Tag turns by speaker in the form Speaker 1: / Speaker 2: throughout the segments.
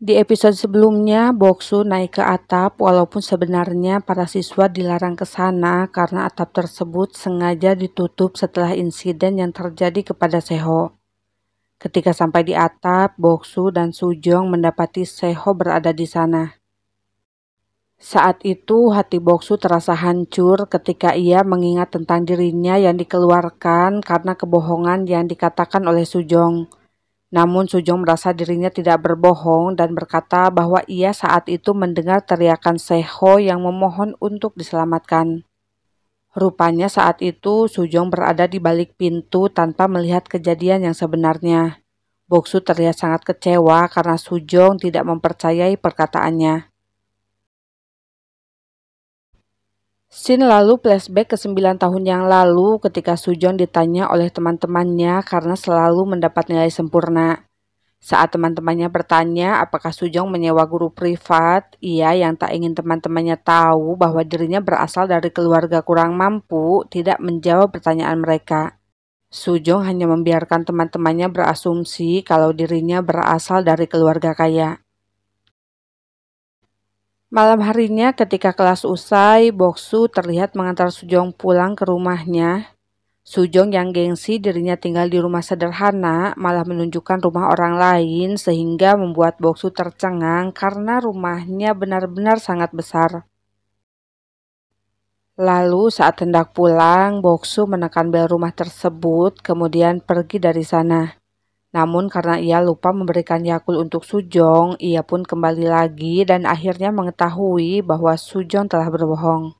Speaker 1: Di episode sebelumnya, Boksu naik ke atap walaupun sebenarnya para siswa dilarang ke sana karena atap tersebut sengaja ditutup setelah insiden yang terjadi kepada Seho. Ketika sampai di atap, Boksu dan Sujong mendapati Seho berada di sana. Saat itu hati Boksu terasa hancur ketika ia mengingat tentang dirinya yang dikeluarkan karena kebohongan yang dikatakan oleh Sujong. Namun Sujong merasa dirinya tidak berbohong dan berkata bahwa ia saat itu mendengar teriakan Seho yang memohon untuk diselamatkan. Rupanya saat itu Sujong berada di balik pintu tanpa melihat kejadian yang sebenarnya. Boksu terlihat sangat kecewa karena Sujong tidak mempercayai perkataannya. Scene lalu flashback ke 9 tahun yang lalu ketika Sujong ditanya oleh teman-temannya karena selalu mendapat nilai sempurna. Saat teman-temannya bertanya apakah Sujong menyewa guru privat, ia yang tak ingin teman-temannya tahu bahwa dirinya berasal dari keluarga kurang mampu tidak menjawab pertanyaan mereka. Sujong hanya membiarkan teman-temannya berasumsi kalau dirinya berasal dari keluarga kaya. Malam harinya ketika kelas usai, Boksu terlihat mengantar Sujong pulang ke rumahnya. Sujong yang gengsi dirinya tinggal di rumah sederhana malah menunjukkan rumah orang lain sehingga membuat Boksu tercengang karena rumahnya benar-benar sangat besar. Lalu saat hendak pulang, Boksu menekan bel rumah tersebut kemudian pergi dari sana. Namun karena ia lupa memberikan Yakult untuk Sujong, ia pun kembali lagi dan akhirnya mengetahui bahwa Sujong telah berbohong.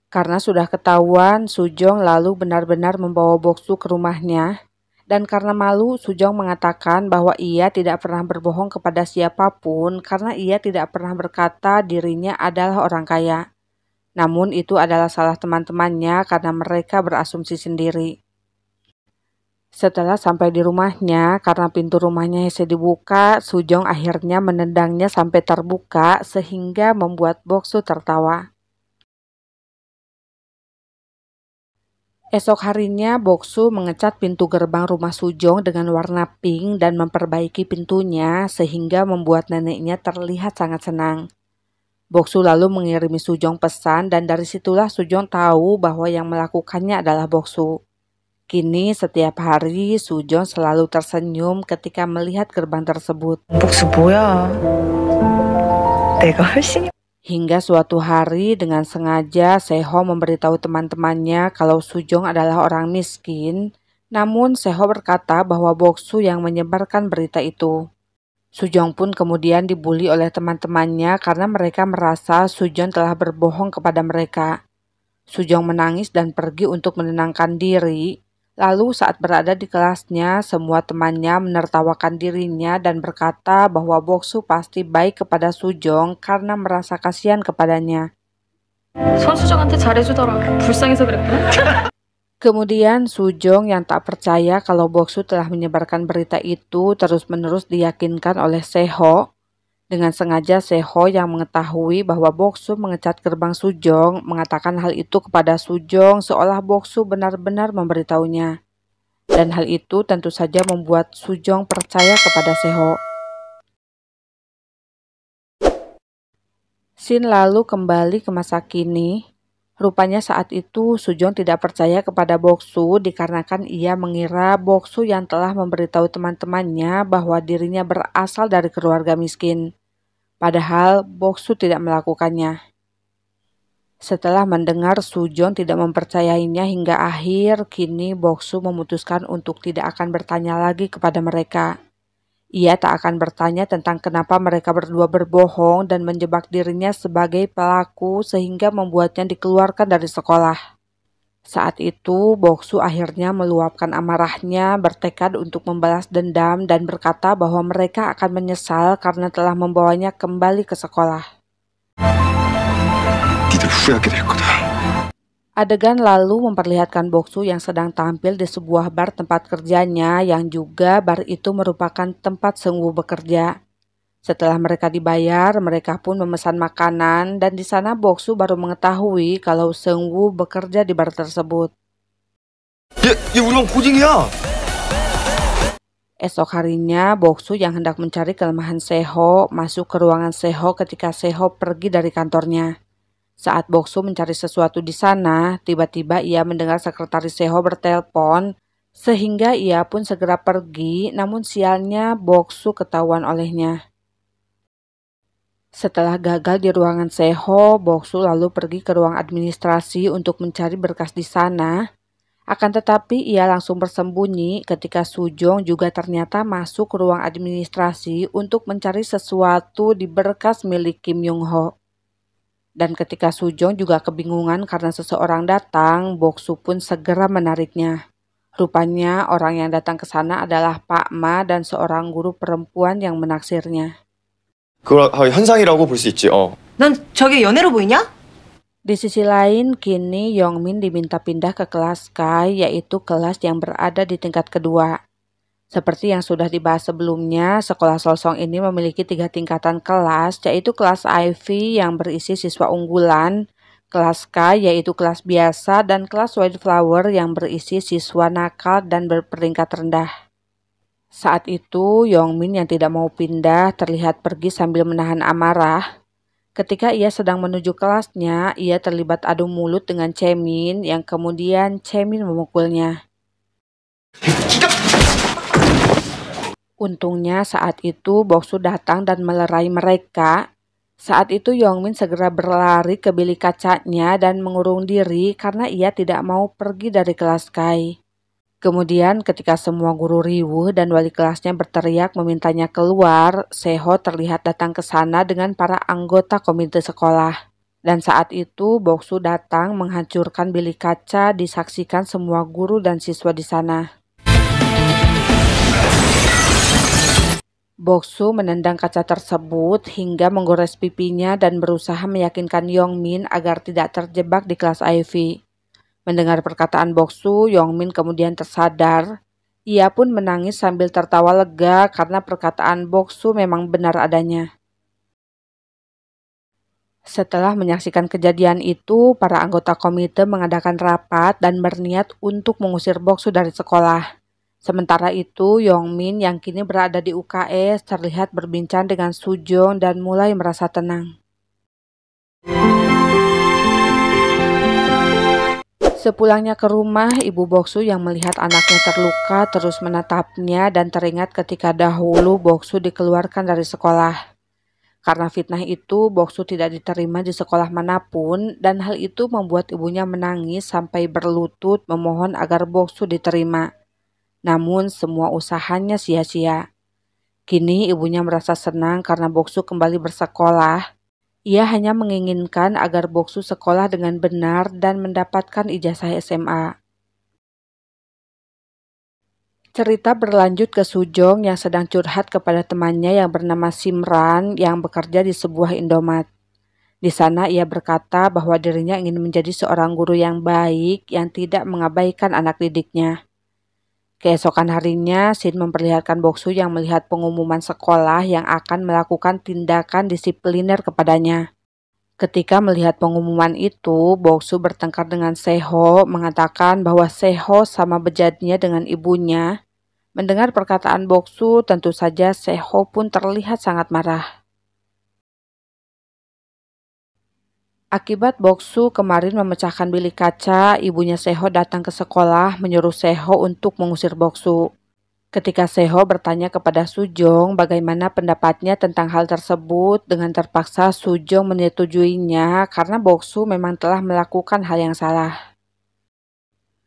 Speaker 1: Karena sudah ketahuan, Sujong lalu benar-benar membawa Boksu ke rumahnya. Dan karena malu, Sujong mengatakan bahwa ia tidak pernah berbohong kepada siapapun karena ia tidak pernah berkata dirinya adalah orang kaya. Namun itu adalah salah teman-temannya karena mereka berasumsi sendiri. Setelah sampai di rumahnya, karena pintu rumahnya hanya dibuka, Sujong akhirnya menendangnya sampai terbuka sehingga membuat Boksu tertawa. Esok harinya, Boksu mengecat pintu gerbang rumah Sujong dengan warna pink dan memperbaiki pintunya sehingga membuat neneknya terlihat sangat senang. Boksu lalu mengirimi Sujong pesan dan dari situlah Sujong tahu bahwa yang melakukannya adalah Boksu. Kini setiap hari Sujong selalu tersenyum ketika melihat gerbang tersebut.
Speaker 2: 복수 뭐야? 내가 훨씬
Speaker 1: Hingga suatu hari dengan sengaja Seho memberitahu teman-temannya kalau Sujong adalah orang miskin, namun Seho berkata bahwa Boksu yang menyebarkan berita itu. Sujong pun kemudian dibully oleh teman-temannya karena mereka merasa Sujong telah berbohong kepada mereka. Sujong menangis dan pergi untuk menenangkan diri. Lalu saat berada di kelasnya, semua temannya menertawakan dirinya dan berkata bahwa Boksu pasti baik kepada Sujong karena merasa kasihan kepadanya.
Speaker 2: 손수정한테 잘해주더라. 불쌍해서 그랬구나.
Speaker 1: Kemudian Sujong yang tak percaya kalau Boksu telah menyebarkan berita itu terus-menerus diyakinkan oleh Seho. Dengan sengaja Seho yang mengetahui bahwa Boksu mengecat gerbang Sujong mengatakan hal itu kepada Sujong seolah Boksu benar-benar memberitahunya. Dan hal itu tentu saja membuat Sujong percaya kepada Seho. Scene lalu kembali ke masa kini. Rupanya saat itu Sujong tidak percaya kepada Boksu dikarenakan ia mengira Boksu yang telah memberitahu teman-temannya bahwa dirinya berasal dari keluarga miskin. Padahal Boksu tidak melakukannya. Setelah mendengar Sujong tidak mempercayainya hingga akhir, kini Boksu memutuskan untuk tidak akan bertanya lagi kepada mereka. Ia tak akan bertanya tentang kenapa mereka berdua berbohong dan menjebak dirinya sebagai pelaku sehingga membuatnya dikeluarkan dari sekolah. Saat itu, Boksu akhirnya meluapkan amarahnya, bertekad untuk membalas dendam dan berkata bahwa mereka akan menyesal karena telah membawanya kembali ke sekolah.
Speaker 3: 니들 후회하게 될 거다.
Speaker 1: Adegan lalu memperlihatkan Boksu yang sedang tampil di sebuah bar tempat kerjanya yang juga bar itu merupakan tempat Seungwoo bekerja. Setelah mereka dibayar, mereka pun memesan makanan dan di sana Boksu baru mengetahui kalau Seungwoo bekerja di bar tersebut.
Speaker 3: 얘 우리 방 고딩이야.
Speaker 1: Esok harinya, Boksu yang hendak mencari kelemahan Seho masuk ke ruangan Seho ketika Seho pergi dari kantornya. Saat Boksu mencari sesuatu di sana, tiba-tiba ia mendengar sekretaris Seho bertelepon, sehingga ia pun segera pergi, namun sialnya Boksu ketahuan olehnya. Setelah gagal di ruangan Seho, Boksu lalu pergi ke ruang administrasi untuk mencari berkas di sana. Akan tetapi ia langsung bersembunyi ketika Sujong juga ternyata masuk ke ruang administrasi untuk mencari sesuatu di berkas milik Kim Yung Ho. Dan ketika Sujong juga kebingungan karena seseorang datang, Boksu pun segera menariknya. Rupanya orang yang datang ke sana adalah Pak Ma dan seorang guru perempuan yang menaksirnya.
Speaker 3: 그거 현상이라고 볼 수 있지.
Speaker 2: 넌 저게 연애로 보이냐?
Speaker 1: Di sisi lain, kini Yongmin diminta pindah ke kelas Sky, yaitu kelas yang berada di tingkat kedua. Seperti yang sudah dibahas sebelumnya, sekolah Solsong ini memiliki 3 tingkatan kelas, yaitu kelas Ivy yang berisi siswa unggulan, kelas Sky yaitu kelas biasa, dan kelas White Flower yang berisi siswa nakal dan berperingkat rendah. Saat itu, Yongmin yang tidak mau pindah terlihat pergi sambil menahan amarah. Ketika ia sedang menuju kelasnya, ia terlibat adu mulut dengan Chemin yang kemudian Chemin memukulnya. Untungnya saat itu Boksu datang dan melerai mereka. Saat itu Yongmin segera berlari ke bilik kacanya dan mengurung diri karena ia tidak mau pergi dari kelas Sky. Kemudian ketika semua guru riuh dan wali kelasnya berteriak memintanya keluar, Seho terlihat datang ke sana dengan para anggota komite sekolah. Dan saat itu Boksu datang menghancurkan bilik kaca, disaksikan semua guru dan siswa di sana. Boksu menendang kaca tersebut hingga menggores pipinya dan berusaha meyakinkan Yongmin agar tidak terjebak di kelas Ivy. Mendengar perkataan Boksu, Yongmin kemudian tersadar. Ia pun menangis sambil tertawa lega karena perkataan Boksu memang benar adanya. Setelah menyaksikan kejadian itu, para anggota komite mengadakan rapat dan berniat untuk mengusir Boksu dari sekolah. Sementara itu, Yongmin yang kini berada di UKS terlihat berbincang dengan Sujong dan mulai merasa tenang. Sepulangnya ke rumah, ibu Boksu yang melihat anaknya terluka terus menatapnya dan teringat ketika dahulu Boksu dikeluarkan dari sekolah. Karena fitnah itu, Boksu tidak diterima di sekolah manapun dan hal itu membuat ibunya menangis sampai berlutut memohon agar Boksu diterima. Namun semua usahanya sia-sia. Kini ibunya merasa senang karena Boksu kembali bersekolah. Ia hanya menginginkan agar Boksu sekolah dengan benar dan mendapatkan ijazah SMA. Cerita berlanjut ke Sujong yang sedang curhat kepada temannya yang bernama Simran yang bekerja di sebuah Indomaret. Di sana ia berkata bahwa dirinya ingin menjadi seorang guru yang baik yang tidak mengabaikan anak didiknya. Keesokan harinya, Shin memperlihatkan Boksu yang melihat pengumuman sekolah yang akan melakukan tindakan disipliner kepadanya. Ketika melihat pengumuman itu, Boksu bertengkar dengan Seho, mengatakan bahwa Seho sama bejatnya dengan ibunya. Mendengar perkataan Boksu, tentu saja Seho pun terlihat sangat marah. Akibat Boksu kemarin memecahkan bilik kaca, ibunya Seho datang ke sekolah menyuruh Seho untuk mengusir Boksu. Ketika Seho bertanya kepada Sujong bagaimana pendapatnya tentang hal tersebut, dengan terpaksa Sujong menyetujuinya karena Boksu memang telah melakukan hal yang salah.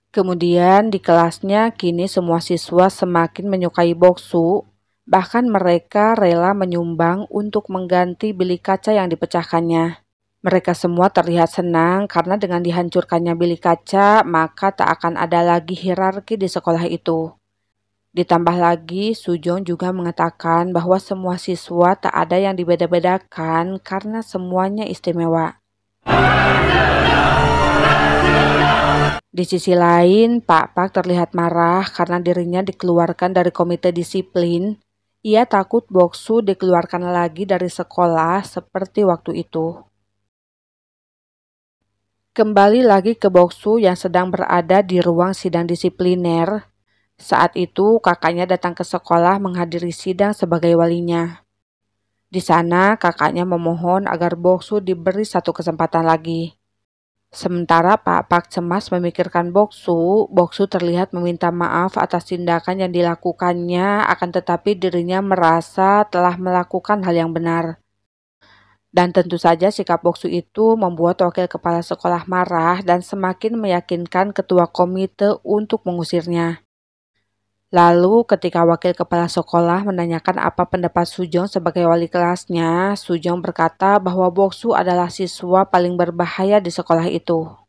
Speaker 1: Kemudian di kelasnya kini semua siswa semakin menyukai Boksu, bahkan mereka rela menyumbang untuk mengganti bilik kaca yang dipecahkannya. Mereka semua terlihat senang karena dengan dihancurkannya bilik kaca, maka tak akan ada lagi hierarki di sekolah itu. Ditambah lagi, Sujong juga mengatakan bahwa semua siswa tak ada yang dibeda-bedakan karena semuanya istimewa. Di sisi lain, Pak Pak terlihat marah karena dirinya dikeluarkan dari komite disiplin. Ia takut Boksu dikeluarkan lagi dari sekolah seperti waktu itu. Kembali lagi ke Boksu yang sedang berada di ruang sidang disipliner. Saat itu kakaknya datang ke sekolah menghadiri sidang sebagai walinya. Di sana kakaknya memohon agar Boksu diberi satu kesempatan lagi. Sementara Pak Pak cemas memikirkan Boksu, Boksu terlihat meminta maaf atas tindakan yang dilakukannya, akan tetapi dirinya merasa telah melakukan hal yang benar. Dan tentu saja sikap Boksu itu membuat wakil kepala sekolah marah dan semakin meyakinkan ketua komite untuk mengusirnya. Lalu ketika wakil kepala sekolah menanyakan apa pendapat Sujong sebagai wali kelasnya, Sujong berkata bahwa Boksu adalah siswa paling berbahaya di sekolah itu.